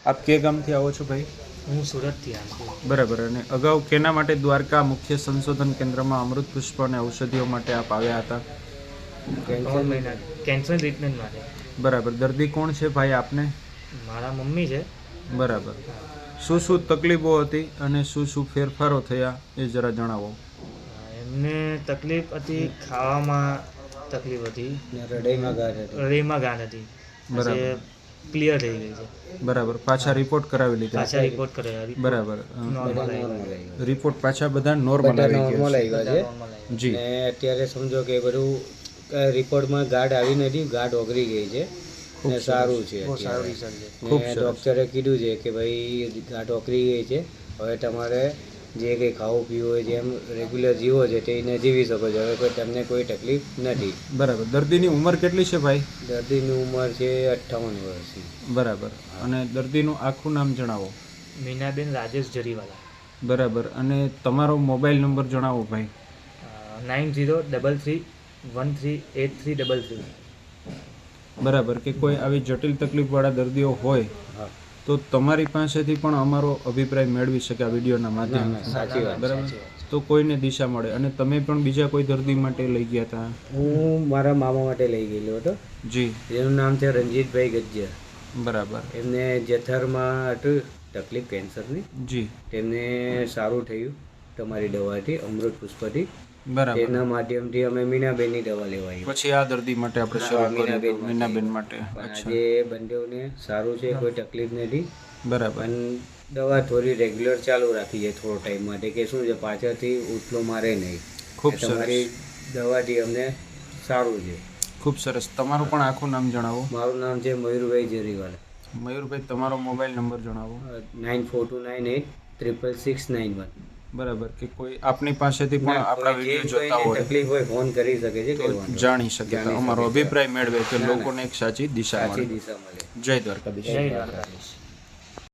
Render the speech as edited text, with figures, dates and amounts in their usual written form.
આપ કે ગામથી આવો છો ભાઈ? હું સુરતથી આવું છું. બરાબર. અને અગાઉ કેના માટે દ્વારકા મુખ્ય સંશોધન કેન્દ્રમાં અમૃત પુષ્પ અને ઔષધિઓ માટે આપ આવ્યા હતા? કેન્સર ટ્રીટમેન્ટ માટે. બરાબર. દર્દી કોણ છે ભાઈ આપને? મારા મમ્મી છે. બરાબર. શું શું તકલીફો હતી અને શું શું ફેરફારો થયા એ જરા જણાવો. એમને તકલીફ હતી, ખાવામાં તકલીફ હતી, હૃદયમાં ગાંઠ હતી. બરાબર. ક્લિયર થઈ ગઈ છે. બરાબર. પાછા રિપોર્ટ કરાવી લીધા? પાછા રિપોર્ટ કરાવ્યા. બરાબર. નોર્મલ આવી રિપોર્ટ પાછા બધા નોર્મલ આવી ગયા છે. જી. ને અત્યારે સમજો કે બધું રિપોર્ટમાં ગાંઠ આવી નથી, ગાંઠ ઓગળી ગઈ છે ને સારું છે. બહુ સારું રિઝલ્ટ છે. ખૂબ ને સરસ. ડૉક્ટરે કીધું છે કે ભાઈ ગાંઠ ઓગળી ગઈ છે, હવે તમારે જે કંઈ ખાવું પીવું હોય જેમ રેગ્યુલર જીવો છે તે એને જીવી શકો છો. હવે તમને કોઈ તકલીફ નથી. બરાબર. દર્દીની ઉંમર કેટલી છે ભાઈ? દર્દીની ઉંમર છે 58 વર્ષની. બરાબર. અને દર્દીનું આખું નામ જણાવો. મીનાબેન રાજેશ જરીવાલા. બરાબર. અને તમારો મોબાઈલ નંબર જણાવો ભાઈ. 9033138333. બરાબર. કે કોઈ આવી જટિલ તકલીફવાળા દર્દીઓ હોય હા, તો તમારી પાસેથી પણ અમારો અભિપ્રાય મેળવી શકે આ વિડીયોના માધ્યમથી. સાચી વાત. બરાબર. તો કોઈને દિશા મળે. અને તમે પણ બીજા કોઈ દર્દી માટે લઈ ગયા હતા? હું મારા મામા માટે લઈ ગયેલો હતો. જી. એનું નામ છે રણજીતભાઈ ગજ્જર. બરાબર. એમને જઠરમાં હતું તકલીફ કેન્સરની. જી. તેમને સારું થયું તમારી દવાથી, અમૃત પુષ્પથી. બરાબર. તેના માધ્યમથી અમે મીનાબેનની દવા લેવા આવ્યા. પછી આ દર્દી માટે આપણે શરૂ કર્યું. મીનાબેન માટે. પણ અચ્છા. આજે બંનેઓને સારું છે, કોઈ તકલીફ નથી. બરાબર. પણ દવા થોડી રેગ્યુલર ચાલુ રાખી છે થોડો ટાઈમ માટે, કે શું છે પાછળથી ઉઠલો મારે નહીં. ખૂબ તમારી સરસ. દવાથી અમને સારું છે. ખૂબ સરસ. તમારું પણ આખું નામ જણાવો. મારું નામ છે મયુરભાઈ જરીવાલા. મયુરભાઈ, તમારો મોબાઈલ નંબર જણાવો. 9429866691. બરાબર. કે કોઈ આપની પાસેથી પણ આપણા વિડીયો જોતા હોય તકલીફ હોય ફોન કરી શકે છે, તો જાણી શકે, તો અમારો અભિપ્રાય મેળવે કે લોકોને એક સાચી દિશા સાચી મળે. દિશા મળે. જય દ્વારકાધીશ. જય દ્વારકાધીશ.